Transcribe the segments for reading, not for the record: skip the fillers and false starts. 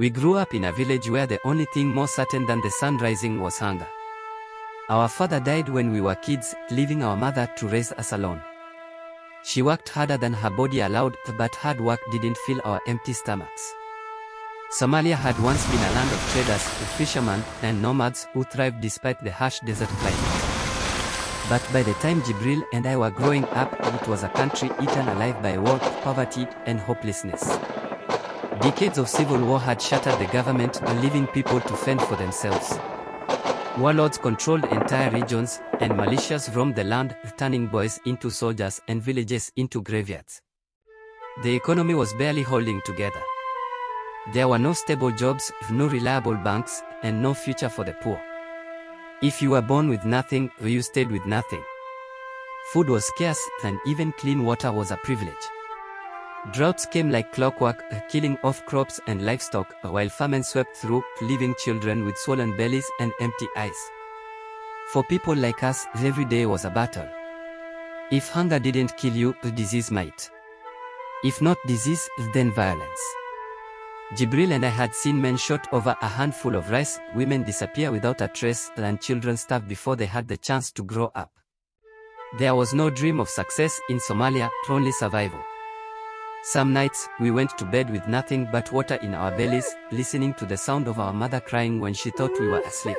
We grew up in a village where the only thing more certain than the sun rising was hunger. Our father died when we were kids, leaving our mother to raise us alone. She worked harder than her body allowed, but hard work didn't fill our empty stomachs. Somalia had once been a land of traders, fishermen, and nomads who thrived despite the harsh desert climate. But by the time Jibril and I were growing up, it was a country eaten alive by war, poverty, and hopelessness. Decades of civil war had shattered the government, leaving people to fend for themselves. Warlords controlled entire regions, and militias roamed the land, turning boys into soldiers and villages into graveyards. The economy was barely holding together. There were no stable jobs, no reliable banks, and no future for the poor. If you were born with nothing, you stayed with nothing. Food was scarce, and even clean water was a privilege. Droughts came like clockwork, killing off crops and livestock, while famine swept through, leaving children with swollen bellies and empty eyes. For people like us, every day was a battle. If hunger didn't kill you, disease might. If not disease, then violence. Jibril and I had seen men shot over a handful of rice, women disappear without a trace, and children starve before they had the chance to grow up. There was no dream of success in Somalia, only survival. Some nights, we went to bed with nothing but water in our bellies, listening to the sound of our mother crying when she thought we were asleep.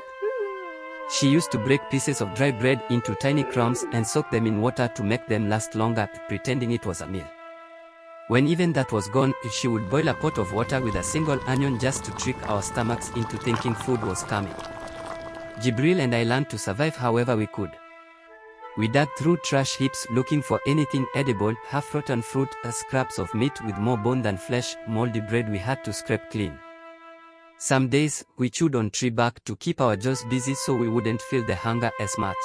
She used to break pieces of dry bread into tiny crumbs and soak them in water to make them last longer, pretending it was a meal. When even that was gone, she would boil a pot of water with a single onion just to trick our stomachs into thinking food was coming. Jibril and I learned to survive however we could. We dug through trash heaps looking for anything edible, half-rotten fruit, scraps of meat with more bone than flesh, moldy bread we had to scrape clean. Some days, we chewed on tree bark to keep our jaws busy so we wouldn't feel the hunger as much.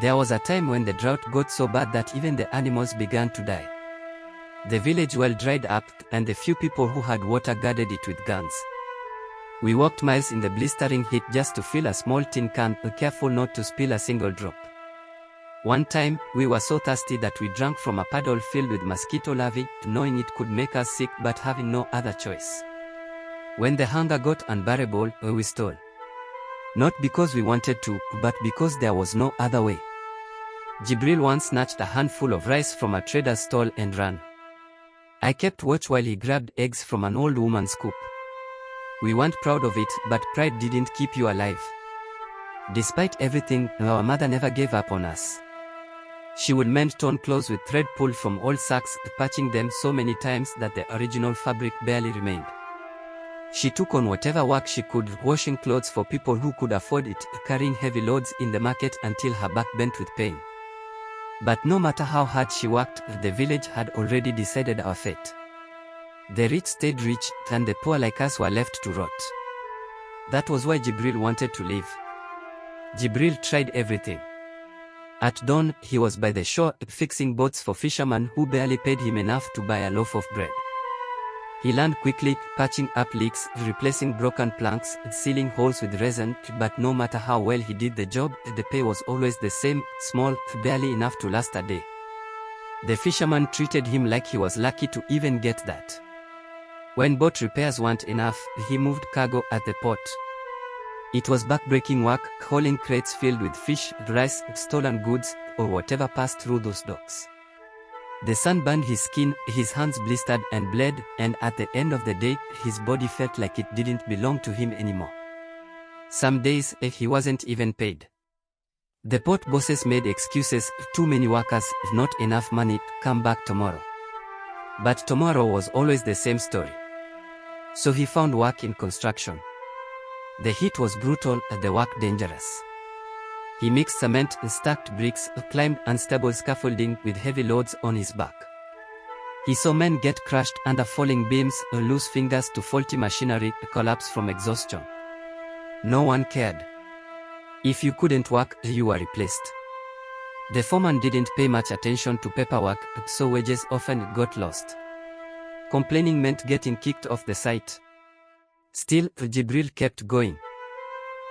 There was a time when the drought got so bad that even the animals began to die. The village well dried up, and the few people who had water guarded it with guns. We walked miles in the blistering heat just to fill a small tin can, careful not to spill a single drop. One time, we were so thirsty that we drank from a puddle filled with mosquito larvae, knowing it could make us sick but having no other choice. When the hunger got unbearable, we stole. Not because we wanted to, but because there was no other way. Jibril once snatched a handful of rice from a trader's stall and ran. I kept watch while he grabbed eggs from an old woman's coop. We weren't proud of it, but pride didn't keep you alive. Despite everything, our mother never gave up on us. She would mend torn clothes with thread pulled from old sacks, patching them so many times that the original fabric barely remained. She took on whatever work she could, washing clothes for people who could afford it, carrying heavy loads in the market until her back bent with pain. But no matter how hard she worked, the village had already decided our fate. The rich stayed rich, and the poor like us were left to rot. That was why Jibril wanted to leave. Jibril tried everything. At dawn, he was by the shore, fixing boats for fishermen who barely paid him enough to buy a loaf of bread. He learned quickly, patching up leaks, replacing broken planks, sealing holes with resin, but no matter how well he did the job, the pay was always the same, small, barely enough to last a day. The fisherman treated him like he was lucky to even get that. When boat repairs weren't enough, he moved cargo at the port. It was backbreaking work, hauling crates filled with fish, rice, stolen goods, or whatever passed through those docks. The sun burned his skin, his hands blistered and bled, and at the end of the day, his body felt like it didn't belong to him anymore. Some days, he wasn't even paid. The port bosses made excuses, too many workers, not enough money, come back tomorrow. But tomorrow was always the same story. So he found work in construction. The heat was brutal, the work dangerous. He mixed cement, stacked bricks, climbed unstable scaffolding with heavy loads on his back. He saw men get crushed under falling beams, lose fingers to faulty machinery, collapse from exhaustion. No one cared. If you couldn't work, you were replaced. The foreman didn't pay much attention to paperwork, so wages often got lost. Complaining meant getting kicked off the site. Still, Jibril kept going.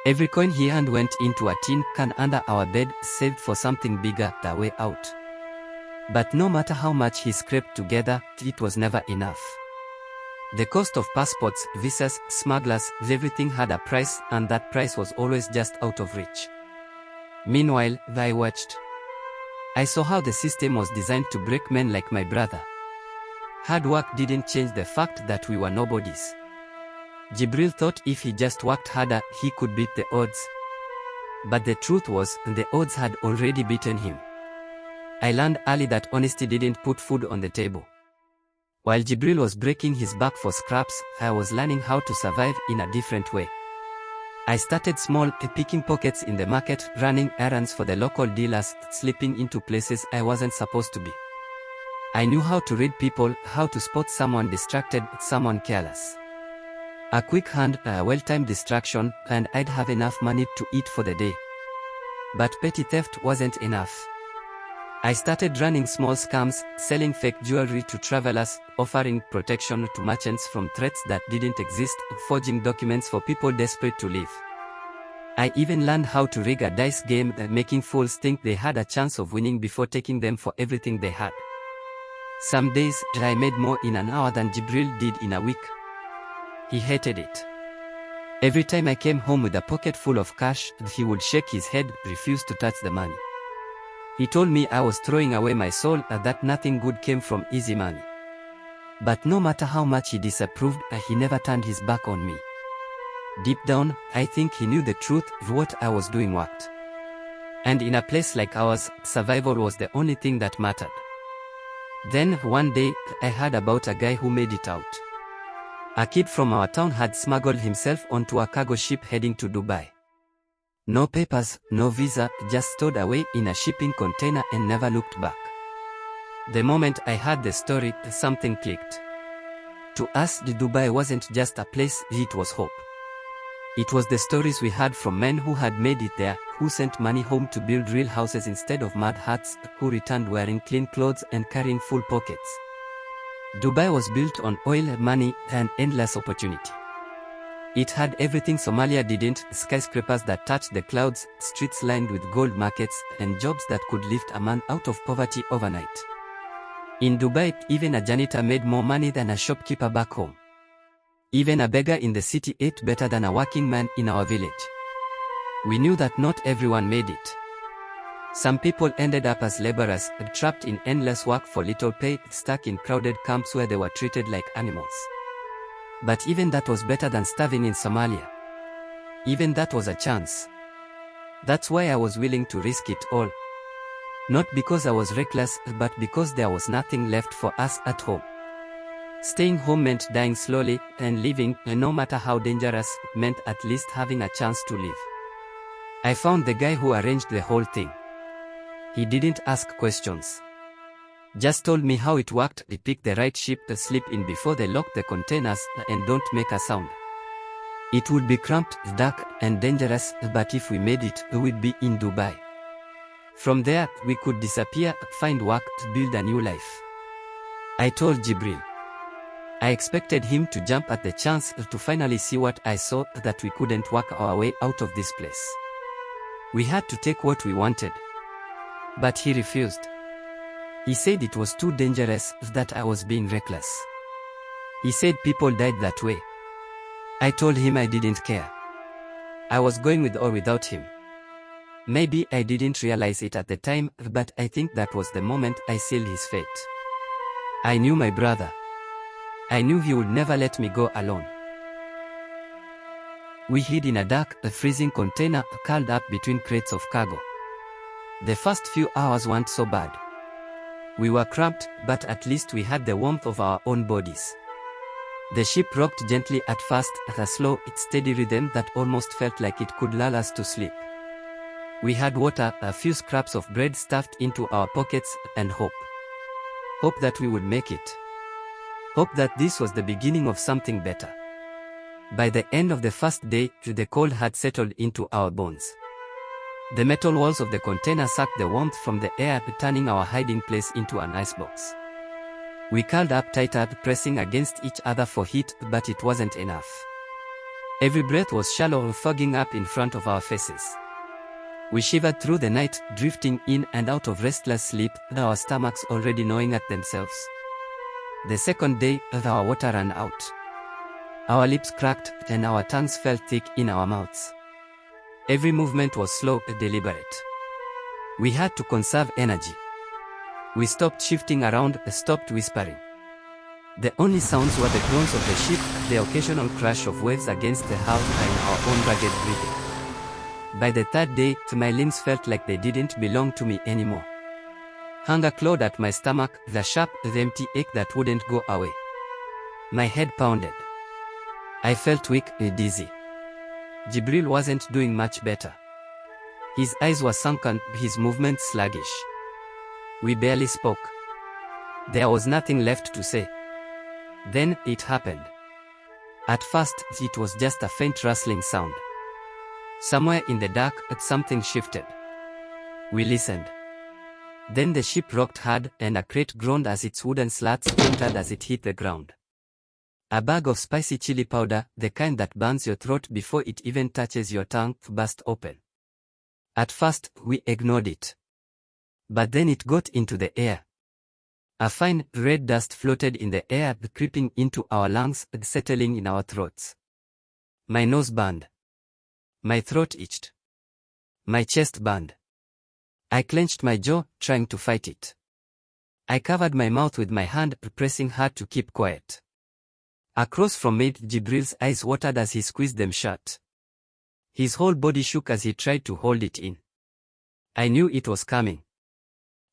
Every coin he earned went into a tin can under our bed, saved for something bigger, the way out. But no matter how much he scraped together, it was never enough. The cost of passports, visas, smugglers, everything had a price, and that price was always just out of reach. Meanwhile, I watched. I saw how the system was designed to break men like my brother. Hard work didn't change the fact that we were nobodies. Jibril thought if he just worked harder, he could beat the odds. But the truth was, the odds had already beaten him. I learned early that honesty didn't put food on the table. While Jibril was breaking his back for scraps, I was learning how to survive in a different way. I started small, picking pockets in the market, running errands for the local dealers, slipping into places I wasn't supposed to be. I knew how to read people, how to spot someone distracted, someone careless. A quick hand, a well-timed distraction, and I'd have enough money to eat for the day. But petty theft wasn't enough. I started running small scams, selling fake jewelry to travelers, offering protection to merchants from threats that didn't exist, forging documents for people desperate to leave. I even learned how to rig a dice game, making fools think they had a chance of winning before taking them for everything they had. Some days, I made more in an hour than Jibril did in a week. He hated it. Every time I came home with a pocket full of cash, he would shake his head, refuse to touch the money. He told me I was throwing away my soul, that nothing good came from easy money. But no matter how much he disapproved, he never turned his back on me. Deep down, I think he knew the truth, what I was doing worked. And in a place like ours, survival was the only thing that mattered. Then, one day, I heard about a guy who made it out. A kid from our town had smuggled himself onto a cargo ship heading to Dubai. No papers, no visa, just stowed away in a shipping container and never looked back. The moment I heard the story, something clicked. To us, Dubai wasn't just a place, it was hope. It was the stories we heard from men who had made it there, who sent money home to build real houses instead of mud huts, who returned wearing clean clothes and carrying full pockets. Dubai was built on oil, money, and endless opportunity. It had everything Somalia didn't: skyscrapers that touched the clouds, streets lined with gold markets, and jobs that could lift a man out of poverty overnight. In Dubai, even a janitor made more money than a shopkeeper back home. Even a beggar in the city ate better than a working man in our village. We knew that not everyone made it. Some people ended up as laborers, trapped in endless work for little pay, stuck in crowded camps where they were treated like animals. But even that was better than starving in Somalia. Even that was a chance. That's why I was willing to risk it all. Not because I was reckless, but because there was nothing left for us at home. Staying home meant dying slowly, and living, no matter how dangerous, meant at least having a chance to live. I found the guy who arranged the whole thing. He didn't ask questions. Just told me how it worked. He picked the right ship to sleep in before they locked the containers, and don't make a sound. It would be cramped, dark, and dangerous, but if we made it, we'd be in Dubai. From there, we could disappear, find work, build a new life. I told Jibril. I expected him to jump at the chance to finally see what I saw, that we couldn't work our way out of this place. We had to take what we wanted. But he refused. He said it was too dangerous, that I was being reckless. He said people died that way. I told him I didn't care. I was going with or without him. Maybe I didn't realize it at the time, but I think that was the moment I sealed his fate. I knew my brother. I knew he would never let me go alone. We hid in a dark, freezing container curled up between crates of cargo. The first few hours weren't so bad. We were cramped, but at least we had the warmth of our own bodies. The ship rocked gently at first, at a slow, steady rhythm that almost felt like it could lull us to sleep. We had water, a few scraps of bread stuffed into our pockets, and hope. Hope that we would make it. Hope that this was the beginning of something better. By the end of the first day, the cold had settled into our bones. The metal walls of the container sucked the warmth from the air, turning our hiding place into an icebox. We curled up tighter, pressing against each other for heat, but it wasn't enough. Every breath was shallow, fogging up in front of our faces. We shivered through the night, drifting in and out of restless sleep, our stomachs already gnawing at themselves. The second day, our water ran out. Our lips cracked and our tongues felt thick in our mouths. Every movement was slow and deliberate. We had to conserve energy. We stopped shifting around, stopped whispering. The only sounds were the groans of the ship, the occasional crash of waves against the hull, and our own ragged breathing. By the third day, my limbs felt like they didn't belong to me anymore. Hunger clawed at my stomach, the sharp, empty ache that wouldn't go away. My head pounded. I felt weak, dizzy. Jibril wasn't doing much better. His eyes were sunken, his movements sluggish. We barely spoke. There was nothing left to say. Then, it happened. At first, it was just a faint rustling sound. Somewhere in the dark, something shifted. We listened. Then the ship rocked hard, and a crate groaned as its wooden slats splintered as it hit the ground. A bag of spicy chili powder, the kind that burns your throat before it even touches your tongue, burst open. At first, we ignored it. But then it got into the air. A fine, red dust floated in the air, creeping into our lungs, settling in our throats. My nose burned. My throat itched. My chest burned. I clenched my jaw, trying to fight it. I covered my mouth with my hand, pressing hard to keep quiet. Across from me, Jibril's eyes watered as he squeezed them shut. His whole body shook as he tried to hold it in. I knew it was coming.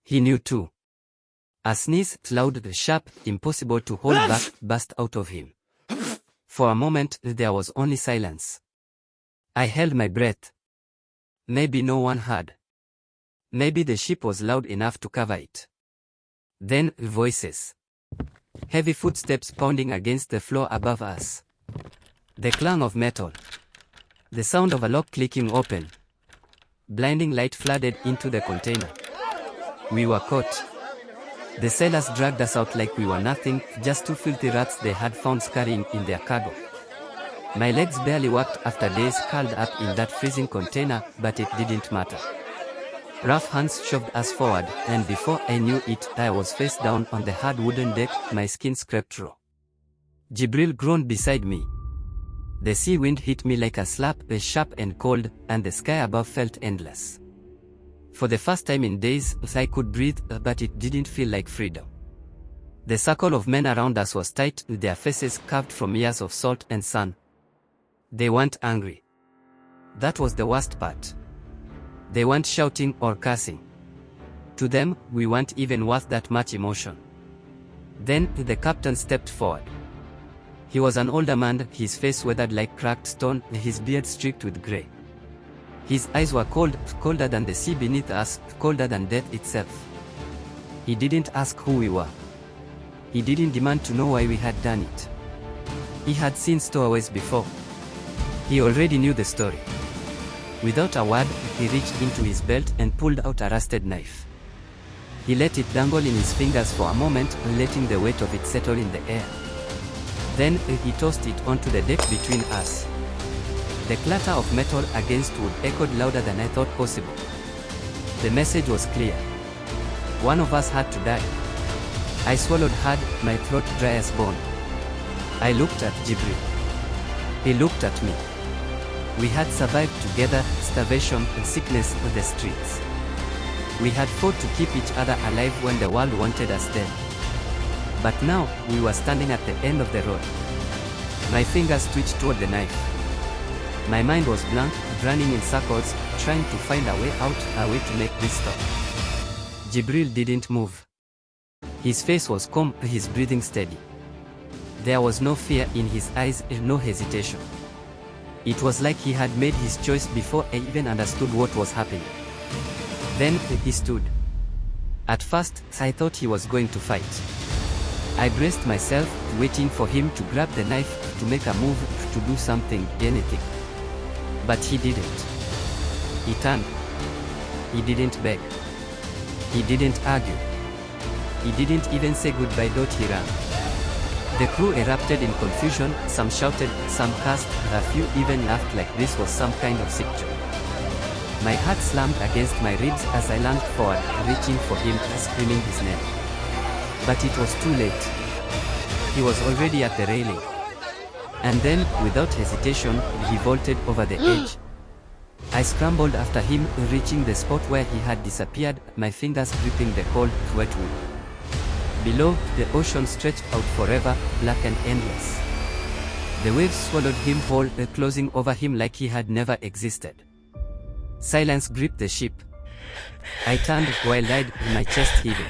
He knew too. A sneeze, loud, sharp, impossible to hold back, burst out of him. For a moment, there was only silence. I held my breath. Maybe no one heard. Maybe the ship was loud enough to cover it. Then, voices. Heavy footsteps pounding against the floor above us. The clang of metal. The sound of a lock clicking open. Blinding light flooded into the container. We were caught. The sailors dragged us out like we were nothing, just two filthy rats they had found scurrying in their cargo. My legs barely worked after days curled up in that freezing container, but it didn't matter. Rough hands shoved us forward, and before I knew it, I was face down on the hard wooden deck, my skin scraped raw. Jibril groaned beside me. The sea wind hit me like a slap, sharp and cold, and the sky above felt endless. For the first time in days, I could breathe, but it didn't feel like freedom. The circle of men around us was tight, their faces carved from years of salt and sun. They weren't angry. That was the worst part. They weren't shouting or cursing. To them, we weren't even worth that much emotion. Then, the captain stepped forward. He was an older man, his face weathered like cracked stone, his beard streaked with grey. His eyes were cold, colder than the sea beneath us, colder than death itself. He didn't ask who we were. He didn't demand to know why we had done it. He had seen stowaways before. He already knew the story. Without a word, he reached into his belt and pulled out a rusted knife. He let it dangle in his fingers for a moment, letting the weight of it settle in the air. Then, he tossed it onto the deck between us. The clatter of metal against wood echoed louder than I thought possible. The message was clear. One of us had to die. I swallowed hard, my throat dry as bone. I looked at Jibril. He looked at me. We had survived together, starvation and sickness on the streets. We had fought to keep each other alive when the world wanted us dead. But now, we were standing at the end of the road. My fingers twitched toward the knife. My mind was blank, running in circles, trying to find a way out, a way to make this stop. Jibril didn't move. His face was calm, his breathing steady. There was no fear in his eyes, no hesitation. It was like he had made his choice before I even understood what was happening. Then, he stood. At first, I thought he was going to fight. I braced myself, waiting for him to grab the knife, to make a move, to do something, anything. But he didn't. He turned. He didn't beg. He didn't argue. He didn't even say goodbye. He ran. The crew erupted in confusion, some shouted, some cursed, a few even laughed like this was some kind of sick joke. My heart slammed against my ribs as I lunged forward, reaching for him, screaming his name. But it was too late. He was already at the railing. And then, without hesitation, he vaulted over the edge. I scrambled after him, reaching the spot where he had disappeared, my fingers gripping the cold, wet wood. Below, the ocean stretched out forever, black and endless. The waves swallowed him whole, closing over him like he had never existed. Silence gripped the ship. I turned, wild-eyed, my chest heaving.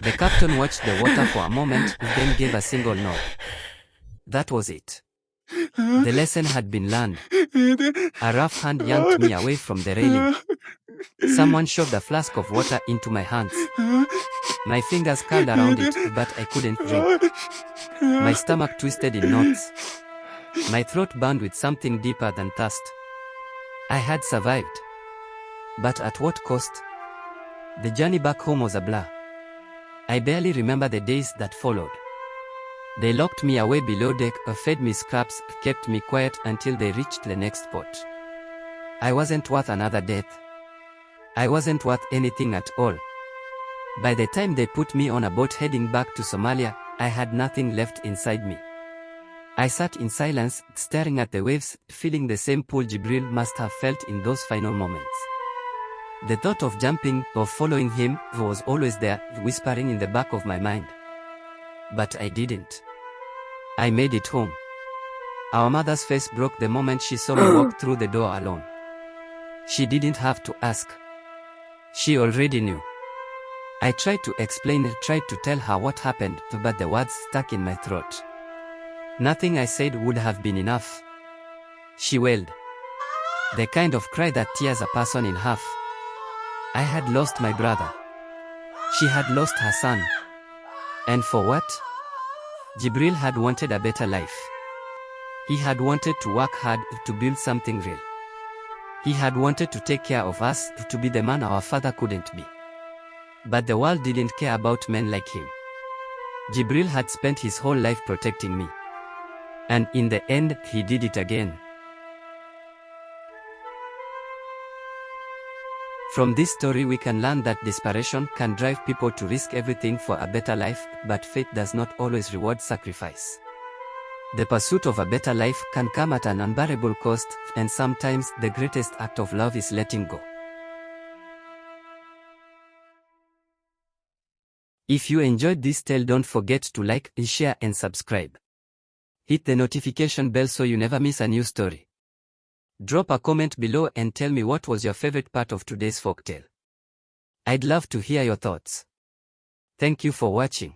The captain watched the water for a moment, then gave a single nod. That was it. The lesson had been learned. A rough hand yanked me away from the railing. Someone shoved a flask of water into my hands. My fingers curled around it, but I couldn't drink. My stomach twisted in knots. My throat burned with something deeper than thirst. I had survived. But at what cost? The journey back home was a blur. I barely remember the days that followed. They locked me away below deck, fed me scraps, kept me quiet until they reached the next port. I wasn't worth another death. I wasn't worth anything at all. By the time they put me on a boat heading back to Somalia, I had nothing left inside me. I sat in silence, staring at the waves, feeling the same pull Jibril must have felt in those final moments. The thought of jumping, of following him, was always there, whispering in the back of my mind. But I didn't. I made it home. Our mother's face broke the moment she saw me walk through the door alone. She didn't have to ask. She already knew. I tried to explain, tried to tell her what happened, but the words stuck in my throat. Nothing I said would have been enough. She wailed. The kind of cry that tears a person in half. I had lost my brother. She had lost her son. And for what? Jibril had wanted a better life. He had wanted to work hard to build something real. He had wanted to take care of us, to be the man our father couldn't be. But the world didn't care about men like him. Jibril had spent his whole life protecting me. And in the end, he did it again. From this story we can learn that desperation can drive people to risk everything for a better life, but fate does not always reward sacrifice. The pursuit of a better life can come at an unbearable cost, and sometimes the greatest act of love is letting go. If you enjoyed this tale, don't forget to like, share and subscribe. Hit the notification bell so you never miss a new story. Drop a comment below and tell me what was your favorite part of today's folktale. I'd love to hear your thoughts. Thank you for watching.